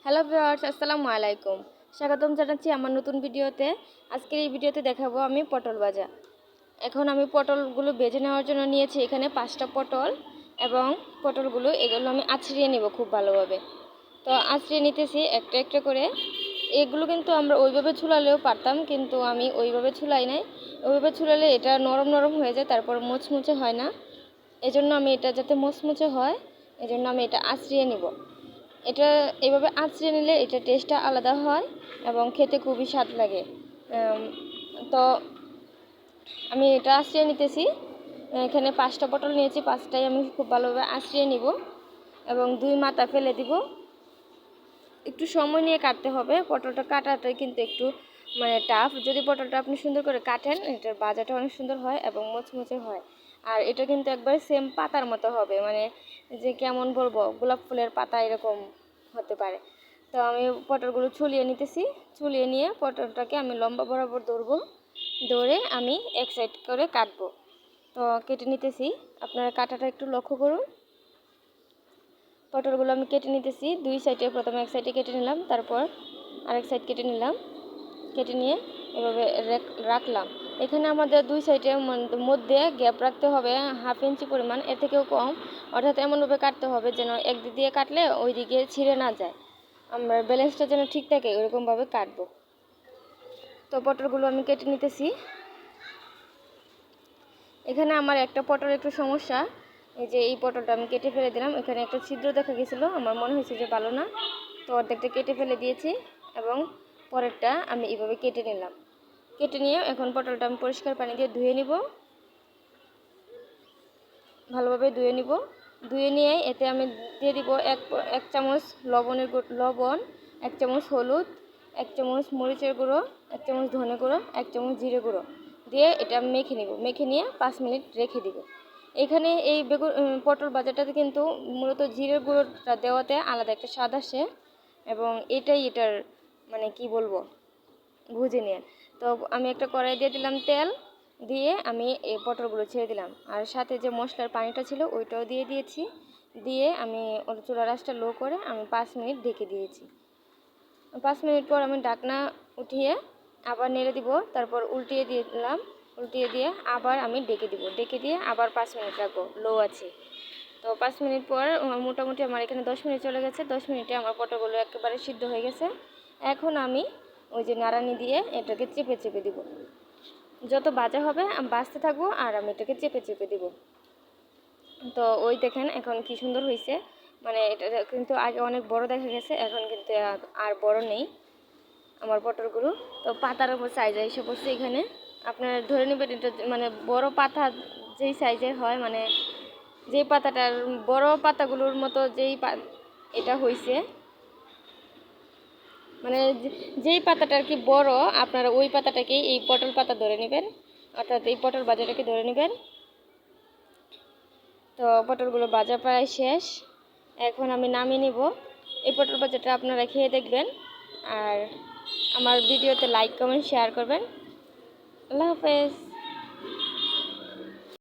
Hello viewers, আসসালামু আলাইকুম। স্বাগতম জানাচ্ছি আমার নতুন ভিডিওতে। আজকের এই ভিডিওতে দেখাবো আমি পটল ভাজা। এখন আমি পটলগুলো ভেজে নেওয়ার জন্য নিয়েছি এখানে 5টা পটল, এবং পটলগুলো এগুলো আমি আঁচড়িয়ে নেব খুব ভালোভাবে। তো আঁচড়িয়ে নিতেছি একটা একটা করে। এগুলো কিন্তু আমরা ওইভাবে ছুলালেও পারতাম, কিন্তু আমি ওইভাবে ছুলাই নাই। ওইভাবে ছুলালে এটা নরম নরম হয়ে যায়, তারপর মুচমুচে হয় না। এজন্য আমি এটা যাতে মুচমুচে হয়, এজন্য আমি এটা আঁচড়িয়ে নিব। এটা এভাবে আঁচড়ে নিলে এটা টেস্টটা আলাদা হয় এবং খেতে খুবই স্বাদ লাগে। তো আমি এটা আঁচড়িয়ে নিতেছি। এখানে 5টা পটল নিয়েছি, 5টাই আমি খুব ভালোভাবে আঁচড়িয়ে নিব এবং 2 মাথা ফেলে দিব। একটু সময় নিয়ে কাটতে হবে, পটলটা কাটাটাই কিন্তু একটু টাফ। যদি পটলটা আপনি সুন্দর করে কাটেন, এটার ভাজাটা অনেক সুন্দর হয় এবং মুচমুচে হয়। আর এটা কিন্তু একবার সেম পাতার মতো হবে, যে কেমন বলবো, গোলাপ ফুলের পাতা এরকম হতে পারে। তো আমি পটলগুলো ছুলিয়ে নিতেছি। ছুলিয়ে নিয়ে পটলটাকে আমি লম্বা বরাবর ধরে আমি এক সাইড করে কাটবো। তো কেটে নিতেছি, আপনারা কাটাটা একটু লক্ষ্য করুন। পটলগুলো আমি কেটে নিতেছি 2 সাইডে। প্রথমে এক সাইডে কেটে নিলাম, তারপর আরেক সাইড কেটে নিলাম। কেটে নিয়ে এভাবে রাখলাম। এখানে আমাদের 2 সাইডের মধ্যে গ্যাপ রাখতে হবে 1/2 ইঞ্চি পরিমাণ, এর থেকেও কম। অর্থাৎ এমনভাবে কাটতে হবে যেন এক দিক দিয়ে কাটলে ওই দিকে ছিঁড়ে না যায়, আমরা ব্যালেন্সটা যেন ঠিক থাকে ওইরকমভাবে কাটবো। তো পটলগুলো আমি কেটে নিতেছি। এখানে আমার একটা পটল একটু সমস্যা, এই যে এই পটলটা আমি কেটে ফেলে দিলাম। এখানে একটা ছিদ্র দেখা গেছিলো, আমার মনে হয়েছে যে ভালো না, তো অর্ধেকটা কেটে ফেলে দিয়েছি এবং পরেরটা আমি এইভাবে কেটে নিলাম। কেটে নিয়ে এখন পটলটা আমি পরিষ্কার পানি দিয়ে ধুয়ে নিব, ভালোভাবে ধুয়ে নিব। ধুয়ে নিয়ে এতে আমি দিয়ে দিব এক চামচ লবণ, 1 চামচ হলুদ, 1 চামচ মরিচের গুঁড়ো, 1 চামচ ধনে গুঁড়ো, 1 চামচ জিরে গুঁড়ো দিয়ে এটা মেখে নিব। মেখে নিয়ে 5 মিনিট রেখে দিব। এখানে এই পটল ভাজাটাতে কিন্তু মূলত জিরের গুঁড়োটা দেওয়াতে আলাদা একটা স্বাদ আসে, এবং এটার কি বলবো, বুঝে নিন। তো আমি একটা কড়াই দিয়ে দিলাম তেল, দিয়ে আমি এই পটলগুলো ছেড়ে দিলাম, আর সাথে যে মশলার পানিটা ছিল ওইটাও দিয়ে দিয়েছি। দিয়ে আমি চুলার আঁচটা লো করে আমি 5 মিনিট ঢেকে দিয়েছি। 5 মিনিট পর আমি ঢাকনা উঠিয়ে আবার নেড়ে দিব, তারপর উল্টিয়ে দিলাম। উল্টিয়ে দিয়ে আবার আমি ঢেকে দিব। ঢেকে দিয়ে আবার 5 মিনিট রাখবো লো আছে। তো 5 মিনিট পর মোটামুটি আমার এখানে 10 মিনিট চলে গেছে। 10 মিনিটে আমার পটলগুলো একেবারে সিদ্ধ হয়ে গেছে। এখন আমি ওই যে নাড়ানি দিয়ে এটাকে চেপে চেপে দিব। যত ভাজা হবে আমি ভাজতে থাকবো আর আমি এটাকে চেপে চেপে দিব। তো ওই দেখেন এখন কি সুন্দর হয়েছে, এটা কিন্তু আগে অনেক বড় দেখা গেছে, এখন কিন্তু আর বড় নেই আমার পটলগুলো। তো পাতার উপর সাইজ এসে পড়ছে এখানে। আপনারা ধরে নেবেন এটা বড় পাতা যেই সাইজের হয়, যেই পাতাটার বড় পাতাগুলোর মতো এটা হয়েছে, যেই পাতাটা আর কি বড়, আপনারা ওই পাতাটাকেই এই পটল পাতা ধরে নেবেন, অর্থাৎ এই পটল ভাজাটাকে ধরে নেবেন। তো পটলগুলো ভাজা প্রায় শেষ, এখন আমি নামিয়ে নিব। এই পটল ভাজাটা আপনারা খেয়ে দেখবেন, আর আমার ভিডিওতে লাইক কমেন্ট শেয়ার করবেন। আল্লাহ হাফেজ।